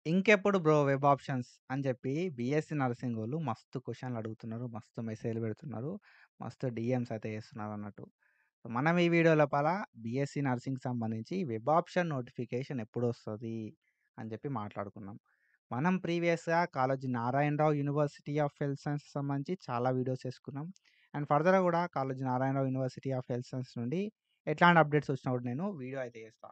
ఇంకెప్పుడు bro web options అని చెప్పి బీఎస్సీ నర్సింగోళ్ళు మస్తు క్వెషన్‌లు అడుగుతున్నారు. మస్తు మెసేజ్‌లు పెడుతున్నారు. మస్తు డీఎమ్స్ అయితే చేస్తున్నారు అన్నట్టు. మనం ఈ వీడియో లోపల బీఎస్సీ నర్సింగ్‌కి సంబంధించి వెబ్ ఆప్షన్ నోటిఫికేషన్ ఎప్పుడొస్తది అని చెప్పి మాట్లాడుకుందాం. మనం ప్రీవియస్‌గా Kaloji Narayana Rao university of health sciences సంబంధించి చాలా వీడియోస్ చేసుకున్నాం. అండ్ ఫర్దర్‌గా కూడా Kaloji Narayana Rao university of health science నుండి ఎట్లాంటి అప్డేట్స్ వచ్చినా కూడా నేను వీడియో అయితే చేస్తా.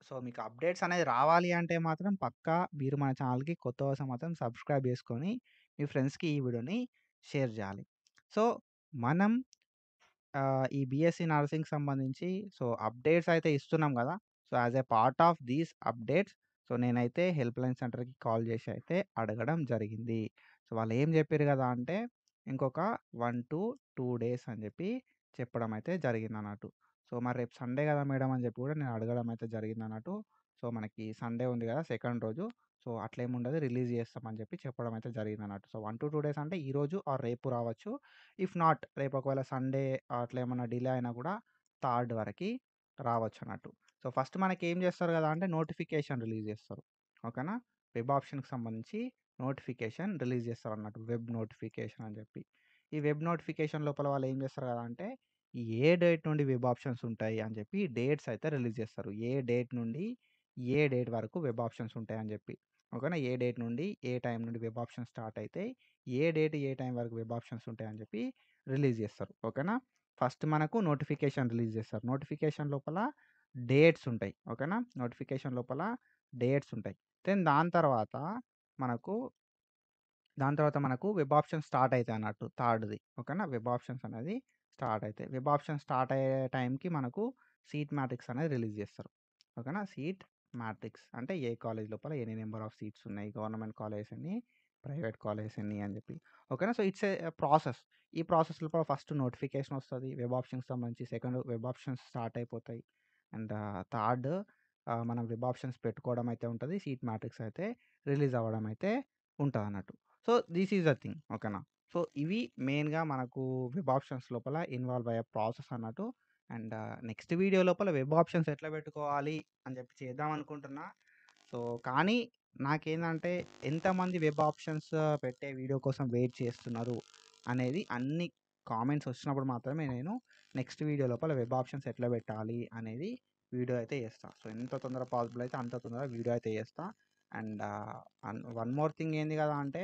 సో, మీకు అప్డేట్స్ అనేది రావాలి అంటే మాత్రం పక్కా మీరు మన ఛానల్‌కి కొత్తవాసం మాత్రం సబ్స్క్రైబ్ చేసుకొని, మీ ఫ్రెండ్స్‌కి ఈ వీడియోని షేర్ చేయాలి. సో, మనం ఈ బీఎస్సీ నర్సింగ్‌కి సంబంధించి సో, అప్డేట్స్ అయితే ఇస్తున్నాం గదా! So, as a part of these updates so, నేనైతే హెల్ప్‌లైన్ సెంటర్‌కి కాల్ చేసి అయితే అడగడం జరిగింది. సో, వాళ్ళేం చెప్పిర్రు గదా! అంటే ఇంకొక 1-2 డేస్ అని చెప్పి చెప్పడం అయితే జరిగిందన్నట్టు. సో, మరి రేపు సండే గదా మేడం అని చెప్పి కూడా నేను అడగడం అయితే జరిగిందన్నట్టు. సో, మనకి సండే ఉంది గదా! సెకండ్ రోజు. సో, అట్లేముండదు రిలీజ్ చేస్తామని చెప్పి చెప్పడం అయితే జరిగిందన్నట్టు. సో, 1-2 డేస్ అంటే ఈరోజు ఆర్ రేపు రావచ్చు. ఇఫ్ నాట్ రేపు ఒకవేళ సండే అట్లా ఏమన్నా డిలే అయినా కూడా థర్డ్ వరకి రావచ్చన్నట్టు. సో, ఫస్ట్ మనకేం చేస్తారు గదా! అంటే నోటిఫికేషన్ రిలీజ్ చేస్తారు. ఓకేనా? వెబ్ ఆప్షన్‌కి సంబంధించి నోటిఫికేషన్ రిలీజ్ చేస్తారన్నట్టు. వెబ్ నోటిఫికేషన్ అని చెప్పి. ఈ వెబ్ నోటిఫికేషన్ లోపల వాళ్ళు ఏం చేస్తారు గదా! అంటే ఏ డేట్ నుండి వెబ్ ఆప్షన్స్ ఉంటాయి అని చెప్పి డేట్స్ అయితే రిలీజ్ చేస్తారు. ఏ డేట్ నుండి ఏ డేట్ వరకు వెబ్ ఆప్షన్స్ ఉంటాయని చెప్పి. ఓకేనా? ఏ డేట్ నుండి ఏ టైం నుండి వెబ్ ఆప్షన్స్ స్టార్ట్ అయితాయి. ఏ డేట్, ఏ టైం వరకు వెబ్ ఆప్షన్స్ ఉంటాయని చెప్పి రిలీజ్ చేస్తారు. ఓకేనా? ఫస్ట్ మనకు నోటిఫికేషన్ రిలీజ్ చేస్తారు. నోటిఫికేషన్ లోపల డేట్స్ ఉంటాయి. ఓకేనా? నోటిఫికేషన్ లోపల డేట్స్ ఉంటాయి. దెన్ దాని తర్వాత మనకు వెబ్ ఆప్షన్స్ స్టార్ట్ అయితాయన్నట్టు థర్డ్‌ది. ఓకేనా? వెబ్ ఆప్షన్స్ అనేది స్టార్ట్ అయితాయి. వెబ్ ఆప్షన్స్ స్టార్ట్ అయ్యే టైంకి మనకు సీట్ మ్యాట్రిక్స్ అనేది రిలీజ్ చేస్తారు. ఓకేనా? సీట్ మ్యాట్రిక్స్ అంటే ఏ కాలేజ్ లోపల ఎన్ని నంబర్ ఆఫ్ సీట్స్ ఉన్నాయి, గవర్నమెంట్ కాలేజెస్ ఎన్ని, ప్రైవేట్ కాలేజెస్ ఎన్ని అని చెప్పి. ఓకేనా? So, it's a process. ఈ ప్రాసెస్ లోపల ఫస్ట్ నోటిఫికేషన్ వస్తది. వెబ్ ఆప్షన్స్‌కి సంబంధించి సెకండ్ వెబ్ ఆప్షన్స్ స్టార్ట్ అయిపోతాయి. అండ్ థర్డ్ మనం వెబ్ ఆప్షన్స్ పెట్టుకోవడం అయితే ఉంటది. సీట్ మ్యాట్రిక్స్ అయితే రిలీజ్ అవ్వడం అయితే ఉంటదన్నట్టు. So, this is the thing. ఓకేనా? సో, ఇవి మెయిన్‌గా మనకు వెబ్ ఆప్షన్స్ లోపల ఇన్వాల్వ్ అయ్యే ప్రాసెస్ అన్నట్టు. అండ్ నెక్స్ట్ వీడియో లోపల వెబ్ ఆప్షన్స్ ఎట్లా పెట్టుకోవాలి అని చెప్పి చేద్దాం అనుకుంటున్నా. సో, కానీ నాకేందంటే ఎంతమంది వెబ్ ఆప్షన్స్ పెట్టే వీడియో కోసం వెయిట్ చేస్తున్నారు అనేది అన్ని కామెంట్స్ వచ్చినప్పుడు మాత్రమే నేను నెక్స్ట్ వీడియో లోపల వెబ్ ఆప్షన్స్ ఎట్లా పెట్టాలి అనేది వీడియో అయితే చేస్తా. సో, ఎంత తొందర పాసిబుల్ అయితే అంత తొందరగా వీడియో అయితే చేస్తా. అండ్ వన్ మోర్ థింగ్ ఏంది కదా అంటే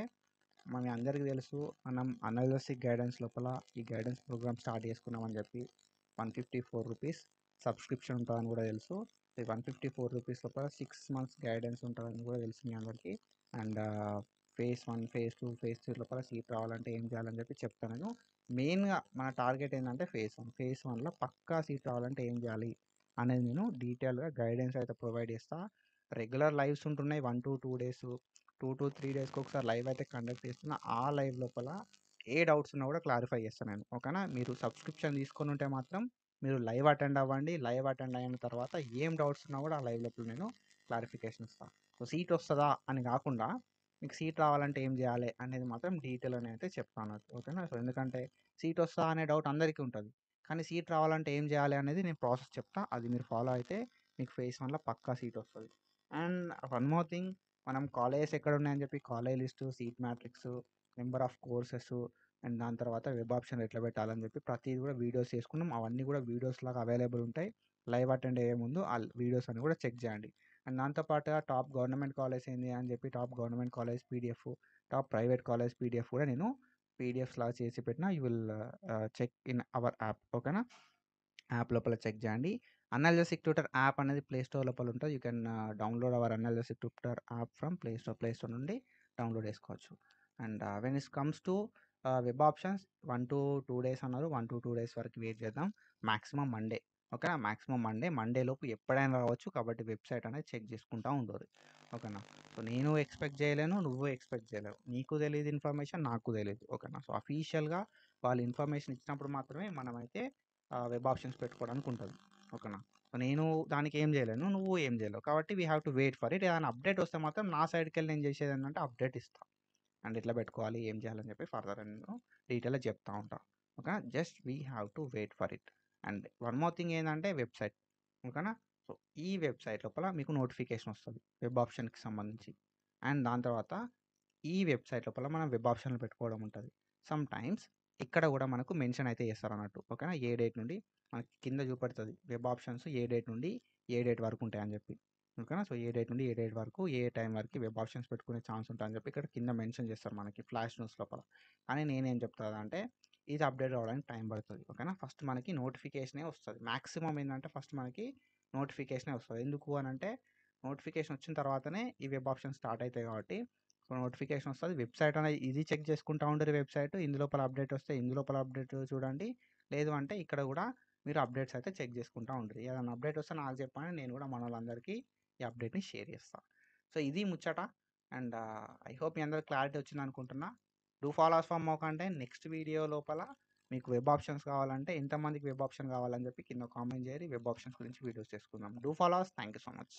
మన అందరికీ తెలుసు మనం అనాలిసిస్ గైడెన్స్ లోపల ఈ గైడెన్స్ ప్రోగ్రామ్ స్టార్ట్ చేసుకున్నామని చెప్పి రూ. 154 సబ్స్క్రిప్షన్ ఉంటుందని కూడా తెలుసు. ఈ రూ. 154 లోపల 6 మంత్స్ గైడెన్స్ ఉంటుందని కూడా తెలుసు మీ అందరికీ. అండ్ ఫేజ్ 1, ఫేజ్ 2, ఫేజ్ 3 లోపల సీట్ రావాలంటే ఏం చేయాలని చెప్పి చెప్తాను నేను. మెయిన్గా మన టార్గెట్ ఏంటంటే ఫేజ్ 1. ఫేజ్ 1లో పక్కా సీట్ రావాలంటే ఏం చేయాలి అనేది నేను డీటెయిల్గా గైడెన్స్ అయితే ప్రొవైడ్ చేస్తా. రెగ్యులర్ లైవ్స్ ఉంటున్నాయి 1-2 డేస్ 2-3 డేస్‌కి ఒకసారి లైవ్ అయితే కండక్ట్ చేస్తున్నా. ఆ లైవ్ లోపల ఏ డౌట్స్ ఉన్నా కూడా క్లారిఫై చేస్తాను నేను. ఓకేనా? మీరు సబ్స్క్రిప్షన్ తీసుకొని ఉంటే మాత్రం మీరు లైవ్ అటెండ్ అవ్వండి. లైవ్ అటెండ్ అయిన తర్వాత ఏం డౌట్స్ ఉన్నా కూడా ఆ లైవ్ లోపల నేను క్లారిఫికేషన్ ఇస్తాను. సో, సీట్ వస్తదా అని కాకుండా మీకు సీట్ రావాలంటే ఏం చేయాలి అనేది మాత్రం డీటెయిల్‌గా అయితే చెప్తాను. ఓకేనా? సో, ఎందుకంటే సీట్ వస్తదా అనే డౌట్ అందరికీ ఉంటది. కానీ సీట్ రావాలంటే ఏం చేయాలి అనేది నేను ప్రాసెస్ చెప్తా. అది మీరు ఫాలో అయితే మీకు ఫేజ్ 1లో పక్కా సీట్ వస్తది. అండ్ వన్ మోర్ థింగ్ మనం కాలేజెస్ ఎక్కడున్నాయని చెప్పి college list, seat matrix, number of courses and దాని తర్వాత వెబ్ ఆప్షన్ ఎట్లా పెట్టాలని చెప్పి ప్రతీది కూడా వీడియోస్ చేసుకున్నాం. అవన్నీ కూడా వీడియోస్ లాగా అవైలబుల్ ఉంటాయి. లైవ్ అటెండ్ అయ్యే ముందు ఆ వీడియోస్ అన్ని కూడా చెక్ చేయండి. అండ్ దాంతో పాటుగా టాప్ గవర్నమెంట్ కాలేజ్ ఏంది అని చెప్పి top government college PDF, top private college PDF కూడా నేను పీడిఎఫ్స్ లాగా చేసి పెట్టిన. You will check in our app. ఓకేనా? యాప్ లోపల చెక్ చేయండి. అనాలిసిస్ ట్యూటర్ యాప్ అనేది ప్లే స్టోర్ లోపల ఉంటుంది. You can download our analysis tutor app from play store నుండి డౌన్లోడ్ చేసుకోవచ్చు. And when it comes to web options 1-2 days అన్నారు. 1-2 days వరకు వెయిట్ చేద్దాం. Maximum Monday. ఓకేనా? మాక్సిమం మండే లోపు ఎప్పుడైనా రావచ్చు. కాబట్టి వెబ్సైట్ అనేది చెక్ చేసుకుంటూ ఉండరు. ఓకేనా? సో, నేను ఎక్స్పెక్ట్ చేయలేను, నువ్వు ఎక్స్పెక్ట్ చేయలేవు. నీకు తెలియదు ఇన్ఫర్మేషన్, నాకు తెలియదు. ఓకేనా? సో, అఫీషియల్గా వాళ్ళు ఇన్ఫర్మేషన్ ఇచ్చినప్పుడు మాత్రమే మనమైతే వెబ్ ఆప్షన్స్ పెట్టుకోవడానికి ఉంటుంది. ఓకేనా? సో, నేను దానికి ఏం చేయలేను, నువ్వు ఏం చేయలేవు. కాబట్టి we have to wait for it. ఏదైనా అప్డేట్ వస్తే మాత్రం నా సైడ్కి వెళ్ళి నేను చేసేది ఏంటంటే అప్డేట్ ఇస్తాను. అండ్ ఇట్లా పెట్టుకోవాలి, ఏం చేయాలని చెప్పి ఫర్దర్ నేను డీటెయిల్గా చెప్తా ఉంటాను. ఓకేనా? Just we have to wait for it. And one more thing ఏంటంటే వెబ్సైట్. ఓకేనా? సో, ఈ వెబ్సైట్ లోపల మీకు నోటిఫికేషన్ వస్తుంది వెబ్ ఆప్షన్కి సంబంధించి. అండ్ దాని తర్వాత ఈ వెబ్‌సైట్ లోపల మనం వెబ్ ఆప్షన్‌లు పెట్టుకోవడం ఉంటది. సమ్ టైమ్స్ ఇక్కడ గూడా మనకు మెన్షన్ అయితే చేస్తారన్నట్టు. ఓకేనా? ఏ డేట్ నుండి మనకి కింద చూపెడతది. వెబ్ ఆప్షన్స్ ఏ డేట్ నుండి ఏ డేట్ వరకు ఉంటాయని జెప్పి. ఓకేనా? సో, ఏ డేట్ నుండి ఏ డేట్ వరకు, ఏ టైం వరకి వెబ్ ఆప్షన్స్ పెట్టుకునే ఛాన్స్ ఉంటదని జెప్పి ఇక్కడ కింద మెన్షన్ చేస్తారు మనకి ఫ్లాష్ న్యూస్ లోపల. కానీ నేనేం చెప్తానంటే ఇది అప్‌డేట్ అవ్వడానికి టైం పడతది. ఓకేనా? ఫస్ట్ మనకి నోటిఫికేషనే వస్తది. మాక్సిమం ఏందంటే ఫస్ట్ మనకి నోటిఫికేషనే వస్తది. ఎందుకు అనంటే నోటిఫికేషన్ వచ్చిన తర్వాతనే ఈ వెబ్ ఆప్షన్స్ స్టార్ట్ అయితాయి కాబట్టి నోటిఫికేషన్ వస్తది. వెబ్‌సైట్ అనేది ఇది చెక్ చేసుకుంటా ఉండుర్రి వెబ్‌సైట్. ఇందులోపల అప్‌డేట్ వస్తే ఇందులోపల అప్‌డేట్ చూడండి. లేదు అంటే ఇక్కడ గూడా మీరు అప్‌డేట్స్ అయితే చెక్ చేసుకుంటా ఉండుర్రి. ఏదైనా అప్‌డేట్ వస్తే నాకు చెప్పండి. నేను గూడా మనోళ్ళందరికీ ఈ అప్‌డేట్‌ని షేర్ చేస్తా. సో, ఇది ముచ్చట. అండ్ ఐ హోప్ మీ అందరికి క్లారిటీ వచ్చిందనుకుంటున్నా. Do follow us for more content. Next video లోపల మీకు వెబ్ ఆప్షన్స్ కావాలంటే ఎంతమందికి వెబ్ ఆప్షన్ కావాలని చెప్పి కింద కామెంట్ చేయండి. వెబ్ ఆప్షన్స్ గురించి వీడియోస్ చేసుకుందాం. Do follow us. Thank you so much.